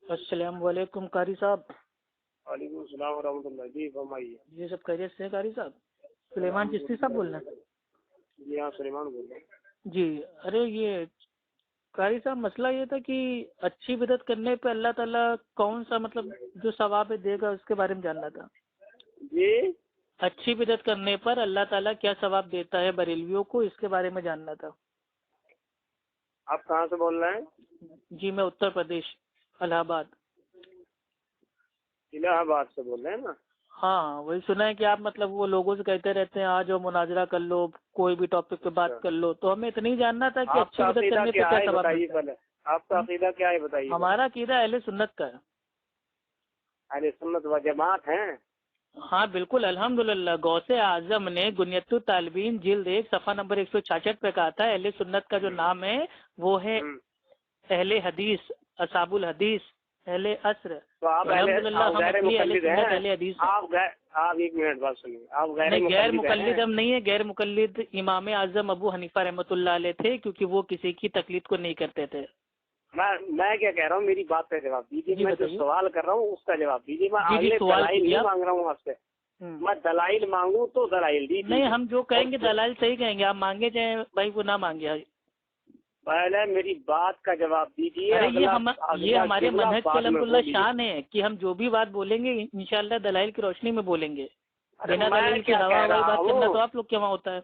अस्सलाम वालेकुम कारी साहब। वालेकुम सलाम वरहमतुल्लाह। जी फरमाइए। ये सब खैरियत से है कारी साहब? सुलेमान चिश्ती साहब बोल रहे हैं? जी हाँ, सुलेमान बोल रहा हूँ। जी। अरे ये कारी साहब, मसला ये था कि अच्छी बिदअत करने पे अल्लाह ताला कौन सा मतलब जो सवाब देगा उसके बारे में जानना था। जी, अच्छी बिदअत करने पर अल्लाह ताला क्या सवाब देता है बरेलवियों को, इसके बारे में जानना था। आप कहाँ से बोल रहे हैं? जी मैं उत्तर प्रदेश, इलाहाबाद। इलाहाबाद से बोल रहे हैं ना? हाँ वही सुना है कि आप मतलब वो लोगों से कहते रहते हैं आज मुनाजरा कर लो, कोई भी टॉपिक पे बात कर लो, तो हमें इतना ही जानना था कि अच्छी आपका बिदअत अकीदा करने पे क्या क्या है सवाब बताइए मिलता है। पहले। आपका अकीदा क्या है बताइए। हमारा अकीदा अहले सुन्नत का है। अरे सुन्नत व जमात हैं। हाँ बिल्कुल अल्हम्दुलिल्लाह। गौसे आजम ने गुनियतुत तालिबीन जिल्द 1 सफ़ा नंबर 166 पे कहा था अहले सुन्नत का जो नाम है वो है अहले हदीस, असाबुल हदीस, अहले असर। तो आप अल्हम्दुलिल्लाह हम गैर असली अहले मुकल्लिद सुन्नत हैं। अहले हदीस हैं। आप एक मिनट बात सुनिए। आप गैर नहीं, गैर मुकल्लिद मुकल्लिद हैं। हम नहीं है। गैर मुकल्लिद इमाम आजम अबू हनीफा रहमतुल्लाह अलैह थे, क्योंकि वो किसी की तकलीद को नहीं करते थे। मैं क्या कह रहा हूँ, मेरी बात का जवाब दीजिए। मैं जो सवाल कर रहा हूँ उसका जवाब दीजिए। मैं अगले दलाइल नहीं मांग रहा हूँ आपसे। मैं दलाइल मांगू तो दलाइल दीजिए। नहीं, हम जो कहेंगे दलाइल सही कहेंगे, आप मांगे चाहे भाई वो ना मांगे। पहले मेरी बात का जवाब दीजिए। अरे ये हमारे मनहज के अलहम्दुलिल्लाह शान है कि हम जो भी बात बोलेंगे इंशाअल्लाह दलाइल की रोशनी में बोलेंगे। बिना दलाइल की हवा हवाई बात करना तो आप लोग के वहाँ होता है।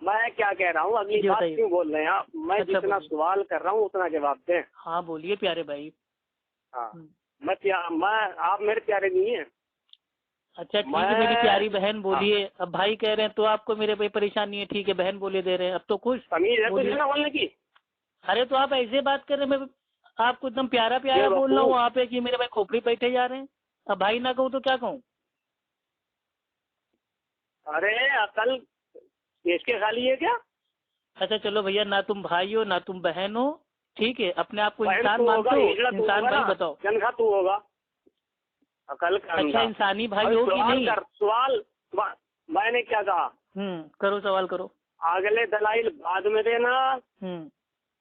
मैं क्या कह रहा हूँ, अगली बात क्यों बोल रहे हैं आप? मैं जितना सवाल कर रहा हूँ उतना जवाब दें। हाँ बोलिए प्यारे भाई। हाँ मैं आप मेरे प्यारे नहीं है। अच्छा ठीक है मेरी प्यारी बहन बोलिए। अब भाई कह रहे हैं तो आपको मेरे पे परेशानी है, ठीक है बहन बोले दे रहे हैं, अब तो खुश तमीज है कुछ ना बोलने की। अरे तो आप ऐसे बात कर रहे हैं, मैं आपको एकदम प्यारा प्यारा बोल रहा हूँ, आप है कि मेरे भाई खोपड़ी बैठे जा रहे हैं। अब भाई ना कहूँ तो क्या कहूँ? अरे अकल देश के खाली है क्या? अच्छा चलो भैया, ना तुम भाई हो ना तुम बहन हो, ठीक है, अपने आप को इंसान मानते हो? इंसान भाई बताओ। जनखा तू होगा अकल का। अच्छा इंसानी भाई हो कि नहीं? सवाल मैंने क्या कहा? करो सवाल करो। अगले दलाइल बाद में देना।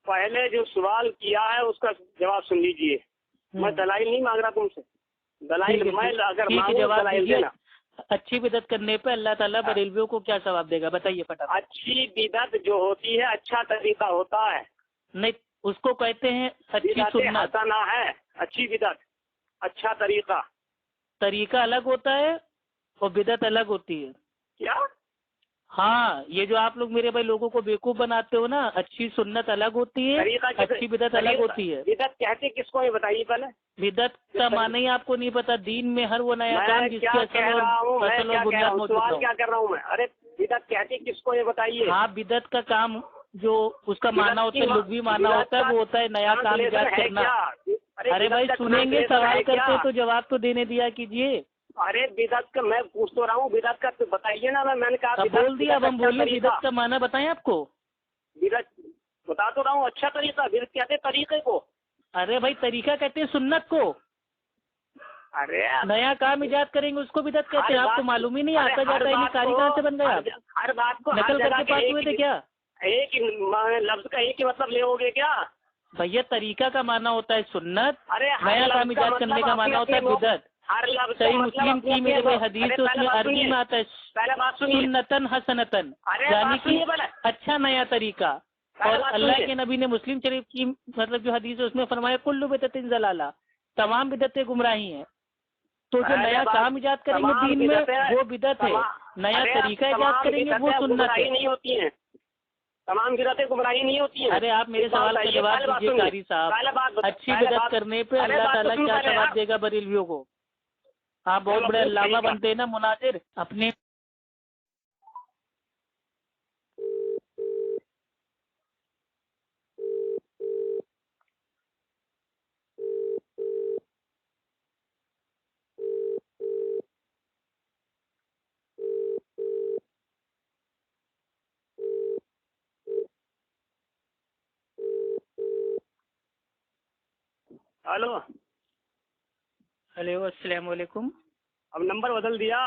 पहले जो सवाल किया है उसका जवाब सुन लीजिए। मैं दलाइल नहीं मांग रहा तुमसे। दलाइल मैं अगर मांगू दलाइल देना। अच्छी बिदअत करने पे अल्लाह ताला बरेलवियों को क्या सवाब देगा बताइए फटाफट। अच्छी बिदअत जो होती है अच्छा तरीका होता है। नहीं, उसको कहते हैं अच्छी सुन्नत। हसना है अच्छी बिदअत, अच्छा तरीका। तरीका अलग होता है और बिदअत अलग होती है। क्या? हाँ, ये जो आप लोग मेरे भाई लोगों को बेवकूफ बनाते हो ना, अच्छी सुन्नत अलग होती है, अच्छी बिदअत अलग होती है। बिदअत कहते किसको ये बताइए पहले। बिदअत का माने ही आपको नहीं पता। दीन में हर वो नया काम जिसकी असल और बुनियाद मौजूद हो। क्या कर रहा हूँ मैं? अरे बिदअत कहते किसको ये बताइए। हाँ, बिदअत का काम जो उसका माना होता है, लुग़वी माना होता है, वो होता है नया काम इजाद करना। अरे भाई सुनेंगे, सवाल करते तो जवाब तो देने दिया कीजिए। अरे बिदअत का मैं पूछ तो रहा हूँ, बिदअत का तो बताइए ना। मैंने कहा बोल दिया। अब हम बोलिए बिदअत का माना बताएं आपको। बिदअत बता तो रहा हूँ अच्छा तरीका। बिदअत कहते तरीके को। अरे भाई तरीका कहते हैं सुन्नत को। अरे नया काम इजाद करेंगे उसको बिदअत कहते हैं। आपको मालूम ही नहीं? आता जाता ही कारी कहाँ से बन गया आप? हर बात को नकल करके पास हुए थे क्या? एक ही लफ्ज का एक ही मतलब ले क्या भैया? तरीका का माना होता है सुन्नत, नया काम इजाद करने का माना होता है बिदअत। सही मुस्लिम की मेरे भाई हदीस है, उसमें अरबी में आता है सुन्नतन हसनतन, यानी कि अच्छा नया तरीका। और अल्लाह के नबी ने मुस्लिम शरीफ की मतलब जो हदीस है उसमें फरमाया कुल्लु बिदअतिन ज़लाला, तमाम बिदअतें गुमराही हैं। तो जो नया काम इजाद करेंगे दीन में वो बिदअत है, नया तरीका इजाद करेंगे वो सुन्नत है। नहीं होती है। तमाम बिदअतें गुमराही नहीं होती है। अरे आप मेरे सवाल का जवाब दीजिए कारी साहब। अच्छी बिदअत करने पे अल्लाह ताला क्या सवाब देगा बरेलवियों को? आप बहुत बड़े अल्लामा बनते हैं ना मुनाजिर अपने। हेलो हेलो अस्सलाम वालेकुम। अब नंबर बदल दिया।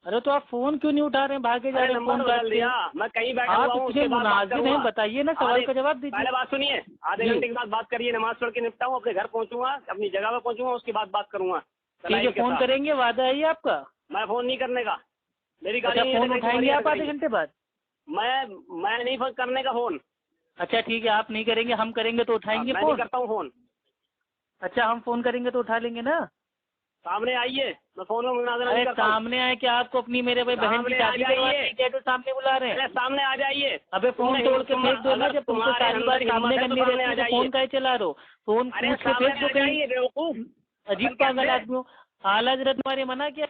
अरे तो आप फोन क्यों नहीं उठा रहे हैं, भागे जा रहे हैं फोन काट दिया। मैं कहीं बैठा आप हुआ हूँ, इतने उसके बाद बात मुनाजिर हैं, करूंगा। बताइए ना, सवाल का जवाब पहले दीजिए। बात सुनिए, आधे जी। घंटे के बाद बात करिए, नमाज पढ़ के निपटाऊँ, अपने घर पहुंचूंगा, अपनी जगह पे पहुंचूंगा, उसके बाद बात करूंगा। ठीक है, फोन करेंगे, वादा है ये आपका? मैं फोन नहीं करने का, मेरी अच्छा, गाड़ी फोन उठाएंगे आप आधे घंटे बाद? मैं नहीं फोन करने का फोन। अच्छा ठीक है, आप नहीं करेंगे, हम करेंगे तो उठाएंगे मैं नहीं फोन? करता हूँ फोन। अच्छा, हम फोन करेंगे तो उठा लेंगे ना? सामने आइए, मैं फोन में मुनाजरा नहीं अरे करता हूँ। सामने आए क्या, आपको अपनी मेरे भाई बहन की शादी करवानी है क्या, तो सामने बुला रहे हैं? अरे सामने आ जाइए। अबे फोन तोड़ के फेंक दो ना, जब तुमको सारी बात सामने करनी रहती है तो फोन काहे चला रहे हो? फोन पूछ के फेंक दो कहीं। बेवकूफ, अजीब पागल आदमी हो। आला हजरत तुम्हारे मना किया।